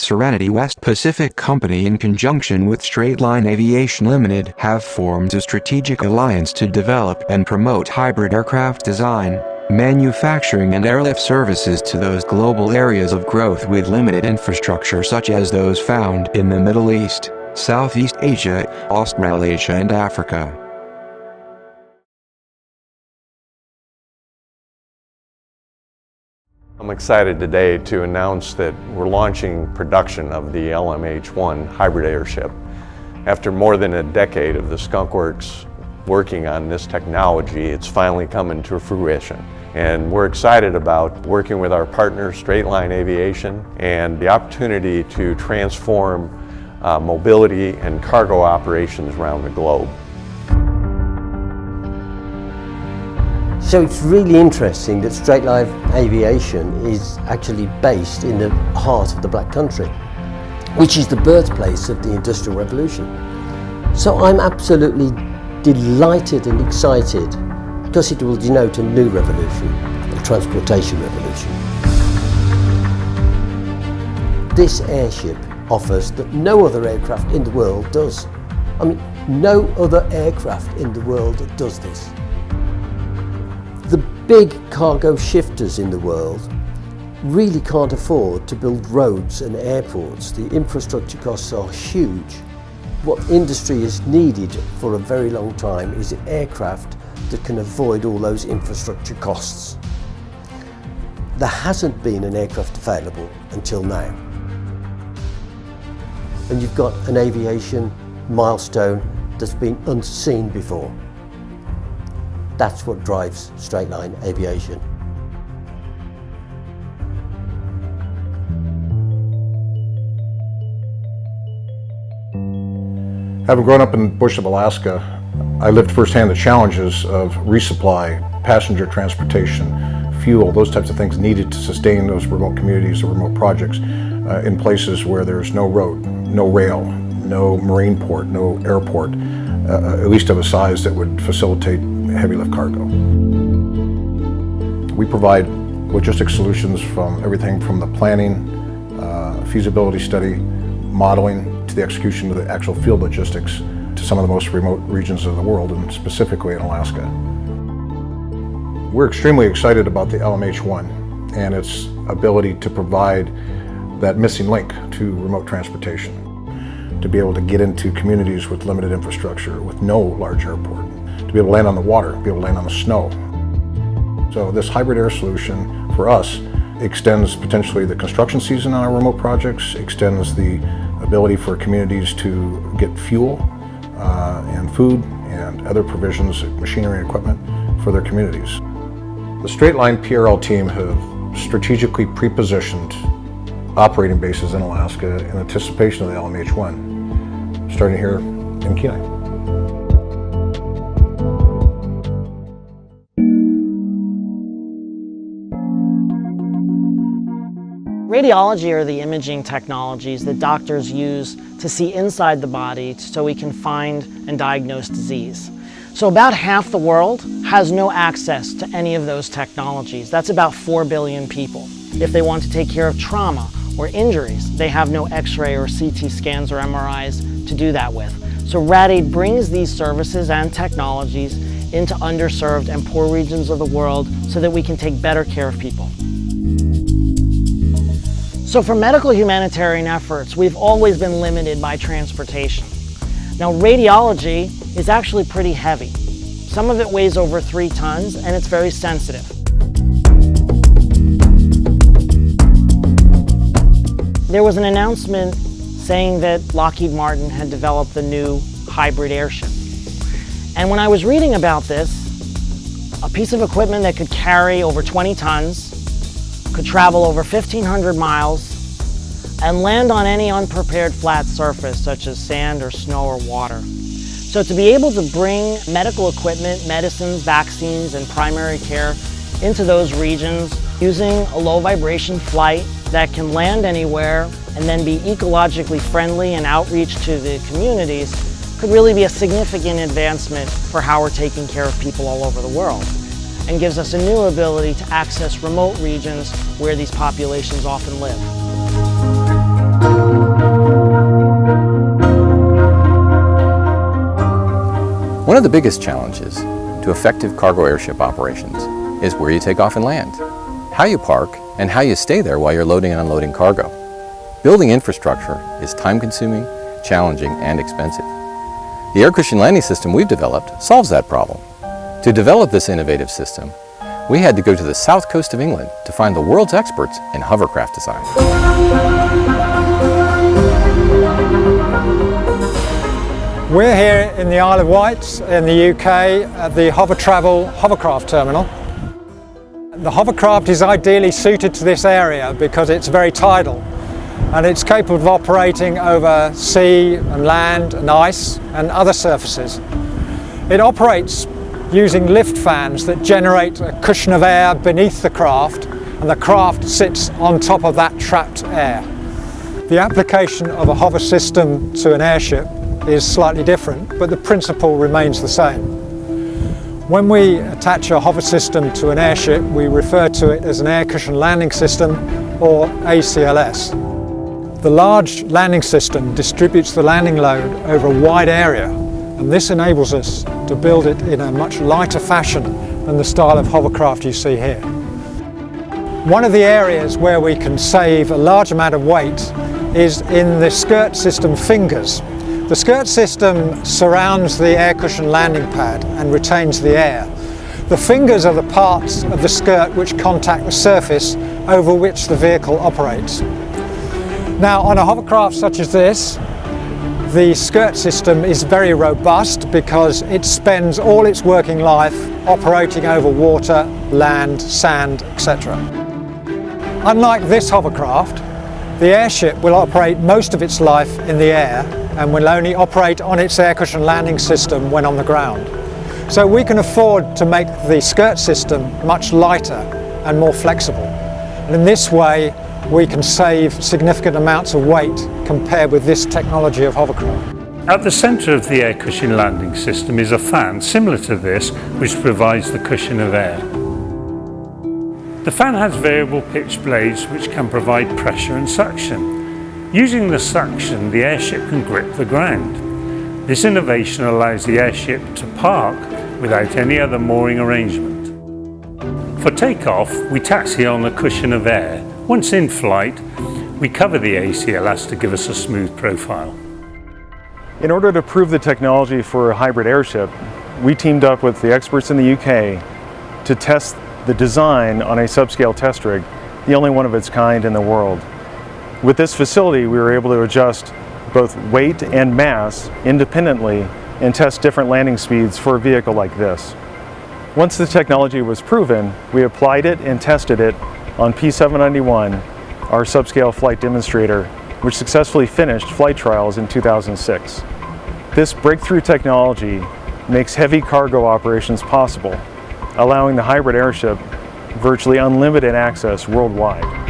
Serenity West Pacific Company in conjunction with Straightline Aviation Limited have formed a strategic alliance to develop and promote hybrid aircraft design, manufacturing and airlift services to those global areas of growth with limited infrastructure such as those found in the Middle East, Southeast Asia, Australasia and Africa. I'm excited today to announce that we're launching production of the LMH-1 hybrid airship. After more than a decade of the Skunk Works working on this technology, it's finally coming to fruition. And we're excited about working with our partner, Straightline Aviation, and the opportunity to transform mobility and cargo operations around the globe. So it's really interesting that Straightline Aviation is actually based in the heart of the Black Country, which is the birthplace of the Industrial Revolution. So I'm absolutely delighted and excited because it will denote a new revolution, a transportation revolution. This airship offers that no other aircraft in the world does. I mean, no other aircraft in the world does this. The big cargo shifters in the world really can't afford to build roads and airports. The infrastructure costs are huge. What industry has needed for a very long time is an aircraft that can avoid all those infrastructure costs. There hasn't been an aircraft available until now. And you've got an aviation milestone that's been unseen before. That's what drives Straightline Aviation. Having grown up in the bush of Alaska, I lived firsthand the challenges of resupply, passenger transportation, fuel, those types of things needed to sustain those remote communities or remote projects in places where there's no road, no rail, no marine port, no airport, at least of a size that would facilitate heavy lift cargo. We provide logistics solutions from everything from the planning, feasibility study, modeling, to the execution of the actual field logistics to some of the most remote regions of the world, and specifically in Alaska. We're extremely excited about the LMH-1 and its ability to provide that missing link to remote transportation, to be able to get into communities with limited infrastructure, with no large airport, to be able to land on the water, be able to land on the snow. So this hybrid air solution for us extends potentially the construction season on our remote projects, extends the ability for communities to get fuel and food and other provisions, machinery and equipment for their communities. The Straightline PRL team have strategically pre-positioned operating bases in Alaska in anticipation of the LMH-1, starting here in Kenai. Radiology are the imaging technologies that doctors use to see inside the body so we can find and diagnose disease. So about half the world has no access to any of those technologies. That's about 4 billion people. If they want to take care of trauma or injuries, they have no X-ray or CT scans or MRIs to do that with. So Rad-Aid brings these services and technologies into underserved and poor regions of the world so that we can take better care of people. So for medical humanitarian efforts, we've always been limited by transportation. Now radiology is actually pretty heavy. Some of it weighs over 3 tons and it's very sensitive. There was an announcement saying that Lockheed Martin had developed the new hybrid airship. And when I was reading about this, a piece of equipment that could carry over 20 tons, could travel over 1,500 miles, and land on any unprepared flat surface such as sand or snow or water. So to be able to bring medical equipment, medicines, vaccines, and primary care into those regions using a low vibration flight that can land anywhere and then be ecologically friendly and outreach to the communities could really be a significant advancement for how we're taking care of people all over the world, and gives us a new ability to access remote regions where these populations often live. One of the biggest challenges to effective cargo airship operations is where you take off and land, how you park, and how you stay there while you're loading and unloading cargo. Building infrastructure is time-consuming, challenging, and expensive. The air cushion landing system we've developed solves that problem. To develop this innovative system, we had to go to the south coast of England to find the world's experts in hovercraft design. We're here in the Isle of Wight in the UK at the Hovertravel hovercraft terminal. The hovercraft is ideally suited to this area because it's very tidal and it's capable of operating over sea and land and ice and other surfaces. It operates using lift fans that generate a cushion of air beneath the craft, and the craft sits on top of that trapped air. The application of a hover system to an airship is slightly different, but the principle remains the same. When we attach a hover system to an airship, we refer to it as an air cushion landing system, or ACLS. The large landing system distributes the landing load over a wide area, and this enables us to build it in a much lighter fashion than the style of hovercraft you see here. One of the areas where we can save a large amount of weight is in the skirt system fingers. The skirt system surrounds the air cushion landing pad and retains the air. The fingers are the parts of the skirt which contact the surface over which the vehicle operates. Now, on a hovercraft such as this, the skirt system is very robust because it spends all its working life operating over water, land, sand, etc. Unlike this hovercraft, the airship will operate most of its life in the air and will only operate on its air cushion landing system when on the ground. So we can afford to make the skirt system much lighter and more flexible. And in this way, we can save significant amounts of weight compared with this technology of hovercraft. At the centre of the air cushion landing system is a fan similar to this, which provides the cushion of air. The fan has variable pitch blades which can provide pressure and suction. Using the suction, the airship can grip the ground. This innovation allows the airship to park without any other mooring arrangement. For takeoff, we taxi on the cushion of air. Once in flight, we cover the ACLS to give us a smooth profile. In order to prove the technology for a hybrid airship, we teamed up with the experts in the UK to test the design on a subscale test rig, the only one of its kind in the world. With this facility, we were able to adjust both weight and mass independently and test different landing speeds for a vehicle like this. Once the technology was proven, we applied it and tested it on P791, our subscale flight demonstrator, which successfully finished flight trials in 2006. This breakthrough technology makes heavy cargo operations possible, allowing the hybrid airship virtually unlimited access worldwide.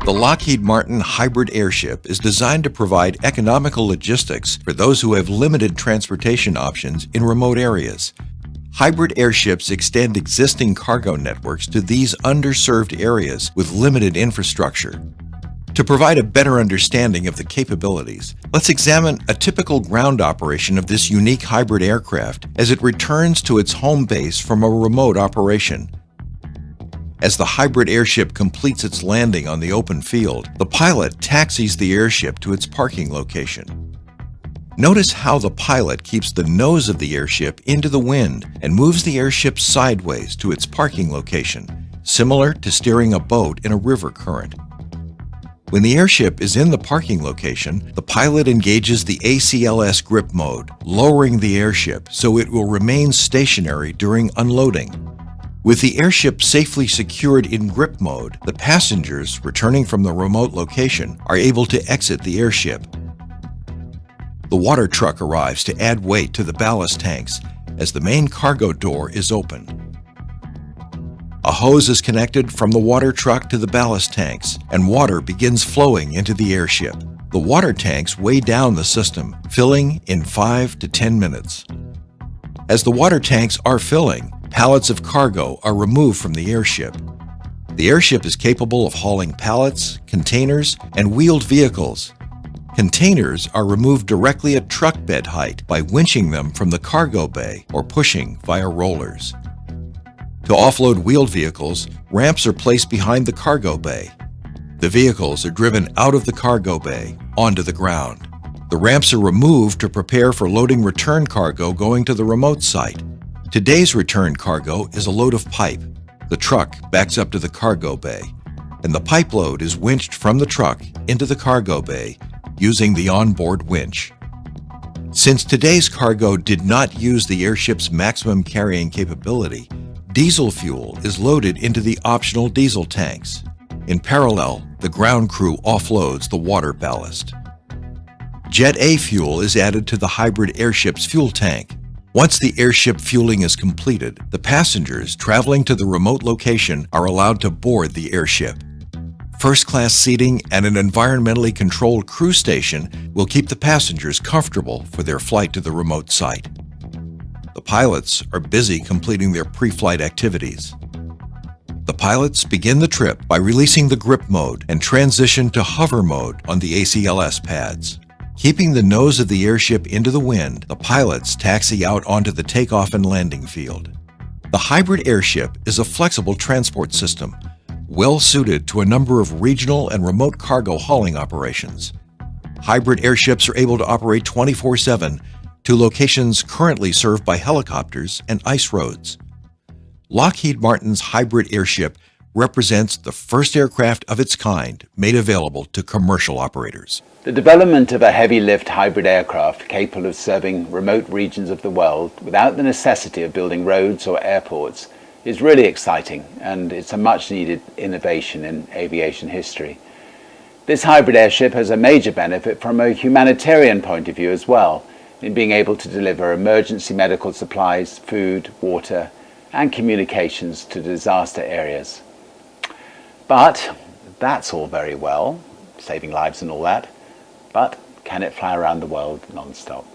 The Lockheed Martin hybrid airship is designed to provide economical logistics for those who have limited transportation options in remote areas. Hybrid airships extend existing cargo networks to these underserved areas with limited infrastructure. To provide a better understanding of the capabilities, let's examine a typical ground operation of this unique hybrid aircraft as it returns to its home base from a remote operation. As the hybrid airship completes its landing on the open field, the pilot taxis the airship to its parking location. Notice how the pilot keeps the nose of the airship into the wind and moves the airship sideways to its parking location, similar to steering a boat in a river current. When the airship is in the parking location, the pilot engages the ACLS grip mode, lowering the airship so it will remain stationary during unloading. With the airship safely secured in grip mode, the passengers returning from the remote location are able to exit the airship. The water truck arrives to add weight to the ballast tanks as the main cargo door is opened. A hose is connected from the water truck to the ballast tanks, and water begins flowing into the airship. The water tanks weigh down the system, filling in 5 to 10 minutes. As the water tanks are filling, pallets of cargo are removed from the airship. The airship is capable of hauling pallets, containers, and wheeled vehicles. Containers are removed directly at truck bed height by winching them from the cargo bay or pushing via rollers. To offload wheeled vehicles, ramps are placed behind the cargo bay. The vehicles are driven out of the cargo bay onto the ground. The ramps are removed to prepare for loading return cargo going to the remote site. Today's return cargo is a load of pipe. The truck backs up to the cargo bay, and the pipe load is winched from the truck into the cargo bay using the onboard winch. Since today's cargo did not use the airship's maximum carrying capability, diesel fuel is loaded into the optional diesel tanks. In parallel, the ground crew offloads the water ballast. Jet A fuel is added to the hybrid airship's fuel tank. Once the airship fueling is completed, the passengers traveling to the remote location are allowed to board the airship. First-class seating and an environmentally controlled crew station will keep the passengers comfortable for their flight to the remote site. The pilots are busy completing their pre-flight activities. The pilots begin the trip by releasing the grip mode and transition to hover mode on the ACLS pads. Keeping the nose of the airship into the wind, the pilots taxi out onto the takeoff and landing field. The hybrid airship is a flexible transport system, well suited to a number of regional and remote cargo hauling operations. Hybrid airships are able to operate 24/7 to locations currently served by helicopters and ice roads. Lockheed Martin's hybrid airship represents the first aircraft of its kind made available to commercial operators. The development of a heavy-lift hybrid aircraft capable of serving remote regions of the world without the necessity of building roads or airports is really exciting, and it's a much-needed innovation in aviation history. This hybrid airship has a major benefit from a humanitarian point of view as well, in being able to deliver emergency medical supplies, food, water, and communications to disaster areas. But that's all very well, saving lives and all that, but can it fly around the world non-stop?